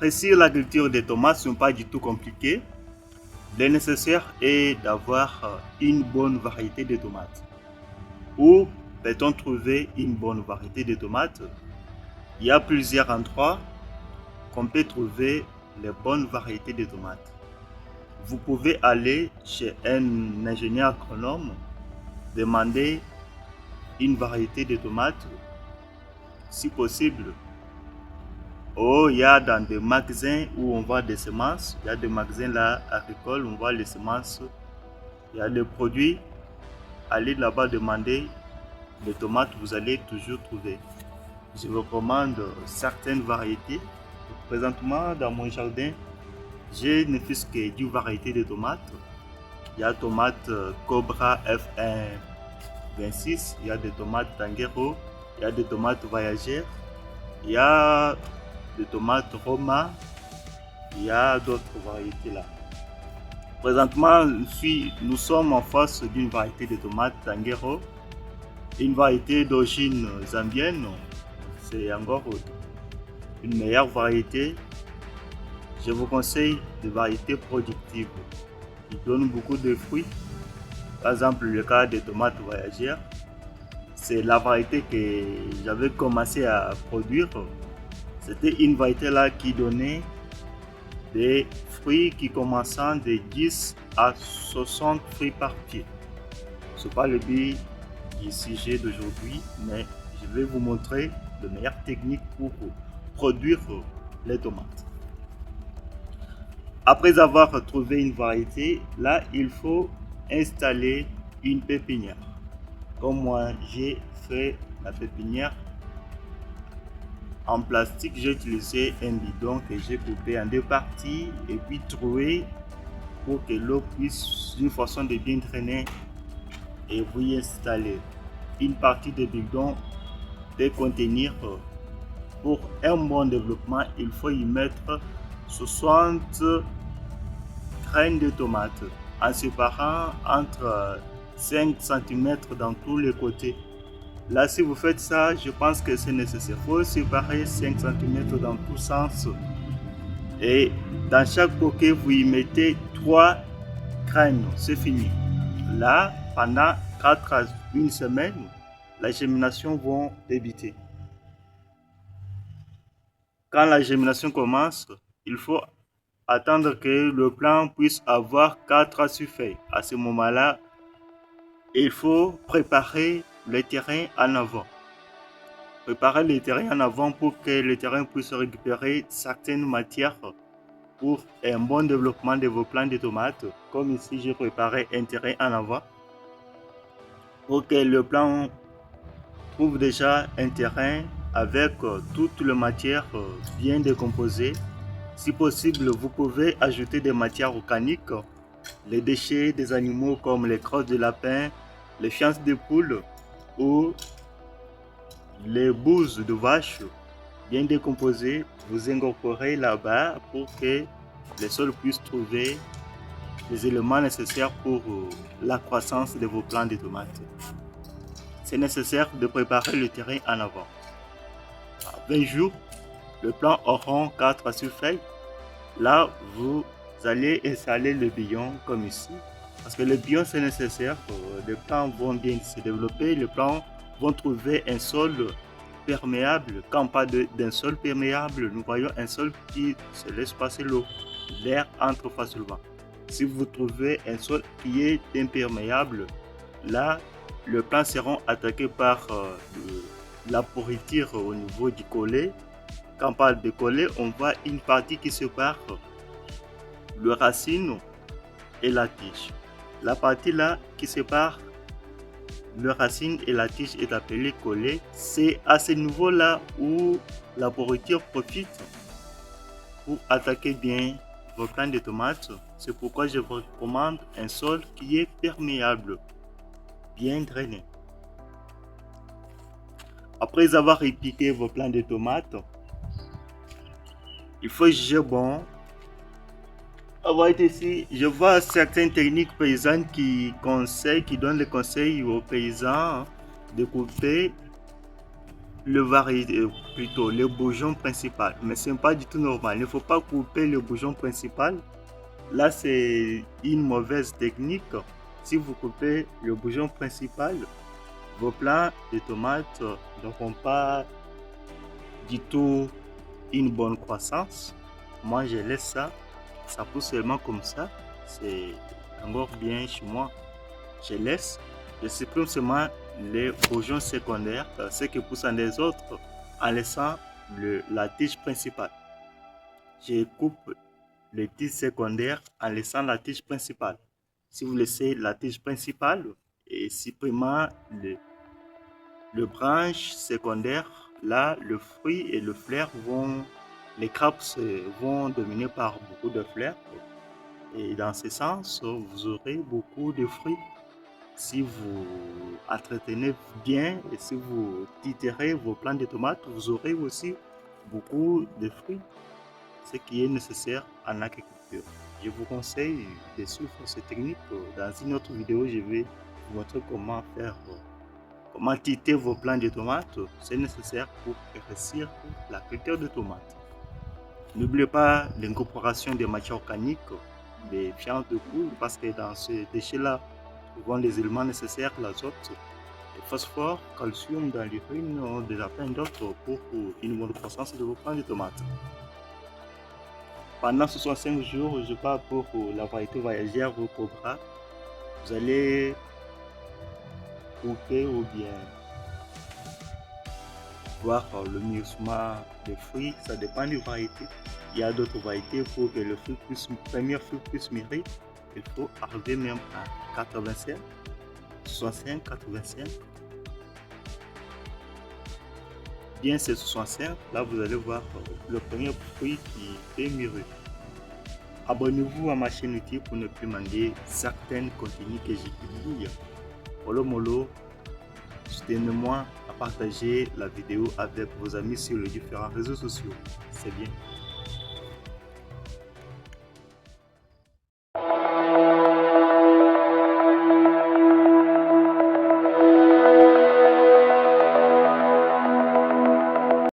Réussir la culture des tomates, ce n'est pas du tout compliqué. Le nécessaire est d'avoir une bonne variété de tomates. Où peut-on trouver une bonne variété de tomates? Il y a plusieurs endroits qu'on peut trouver les bonnes variétés de tomates. Vous pouvez aller chez un ingénieur agronome, demander une variété de tomates, si possible. Il y a dans des magasins où on vend des semences, il y a des magasins là agricoles, on vend les semences, il y a des produits. Allez là-bas demander les tomates, vous allez toujours trouver. Je vous recommande certaines variétés. Présentement, dans mon jardin, j'ai ne fût-ce que 10 variétés de tomates. Il y a tomates Cobra F1 26, il y a des tomates Tanguero, il y a des tomates voyageurs, il y a des tomates Roma, il y a d'autres variétés là. Présentement, nous sommes en face d'une variété de tomates Tanguero, une variété d'origine zambienne. C'est encore une meilleure variété. Je vous conseille des variétés productives qui donnent beaucoup de fruits. Par exemple, le cas des tomates voyageurs, c'est la variété que j'avais commencé à produire. C'était une variété là qui donnait des fruits qui commençant de 10 à 60 fruits par pied. Ce n'est pas le but du sujet d'aujourd'hui, mais je vais vous montrer de meilleures techniques pour produire les tomates. Après avoir trouvé une variété, là, il faut installer une pépinière. Comme moi, j'ai fait la pépinière en plastique. J'ai utilisé un bidon que j'ai coupé en deux parties et puis troué pour que l'eau puisse, d'une façon de bien drainer, et vous y installer une partie de bidon de contenir. Pour un bon développement, il faut y mettre 60 graines de tomates en séparant entre 5 cm dans tous les côtés. Là, si vous faites ça, je pense que c'est nécessaire. Il faut séparer 5 cm dans tous sens. Et dans chaque coquet, vous y mettez 3 graines. C'est fini. Là, pendant 4 à 1 semaine, la germination va débuter. Quand la germination commence, il faut attendre que le plant puisse avoir 4 à 6 feuilles. À ce moment-là, il faut préparer le terrain en avant. Préparer le terrain en avant pour que le terrain puisse récupérer certaines matières pour un bon développement de vos plants de tomates. Comme ici, j'ai préparé un terrain en avant pour que le plant trouve déjà un terrain avec toutes les matières bien décomposées. Si possible, vous pouvez ajouter des matières organiques, les déchets des animaux comme les crottes de lapin, les fientes de poules ou les bouses de vache bien décomposées. Vous incorporez là-bas pour que les sols puissent trouver les éléments nécessaires pour la croissance de vos plants de tomates. C'est nécessaire de préparer le terrain en avant. À 20 jours, le plant aura 4 à 6 feuilles. Là, vous allez installer le billon comme ici. Parce que le billon, c'est nécessaire. Les plants vont bien se développer. Les plants vont trouver un sol perméable. Quand on parle d'un sol perméable, nous voyons un sol qui se laisse passer l'eau. L'air entre facilement. Si vous trouvez un sol qui est imperméable, là, les plants seront attaqués par la pourriture au niveau du collet. Quand on parle de collet, on voit une partie qui sépare le racine et la tige. La partie là qui sépare le racine et la tige est appelée collet. C'est à ce niveau là où la pourriture profite pour attaquer bien vos plants de tomates. C'est pourquoi je vous recommande un sol qui est perméable, bien drainé. Après avoir épiqué vos plants de tomates, il faut juger bon. Ici, je vois certaines techniques paysannes qui donnent les conseils aux paysans de couper plutôt le bourgeon principal, mais ce n'est pas du tout normal. Il ne faut pas couper le bourgeon principal. Là, c'est une mauvaise technique. Si vous coupez le bourgeon principal, vos plants de tomates n'auront pas du tout une bonne croissance. Moi, je laisse ça. Ça pousse seulement comme ça. C'est encore bien chez moi. Je laisse. Je supprime seulement les bourgeons secondaires, ceux qui poussent en des autres, en laissant la tige principale. Je coupe les tiges secondaires en laissant la tige principale. Si vous laissez la tige principale et supprimant le branche secondaire, là, le fruit et le fleur les crapes vont dominer par beaucoup de fleurs. Et dans ce sens, vous aurez beaucoup de fruits. Si vous entretenez bien et si vous titérez vos plants de tomates, vous aurez aussi beaucoup de fruits, ce qui est nécessaire en agriculture. Je vous conseille de suivre cette technique. Dans une autre vidéo, je vais vous montrer comment titer vos plants de tomates. C'est nécessaire pour réussir la culture de tomates. N'oubliez pas l'incorporation des matières organiques, des viandes de poule, parce que dans ces déchets-là, trouvons les éléments nécessaires, l'azote, le phosphore, calcium dans l'urine, déjà plein d'autres pour une bonne croissance de vos plants de tomates. Pendant 65 jours, je pars pour la variété voyagère au Cobra. Vous allez couper ou bien voir le mûrissement des fruits, ça dépend des variétés. Il y a d'autres variétés pour que le premier fruit puisse mûrir. Il faut arriver même à 85, 65, 85. Bien c'est 65, là vous allez voir le premier fruit qui fait mûrir. Abonnez-vous à ma chaîne YouTube pour ne plus manquer certains contenus que j'ai publiés. Mollo, soutenez-moi à partager la vidéo avec vos amis sur les différents réseaux sociaux. C'est bien.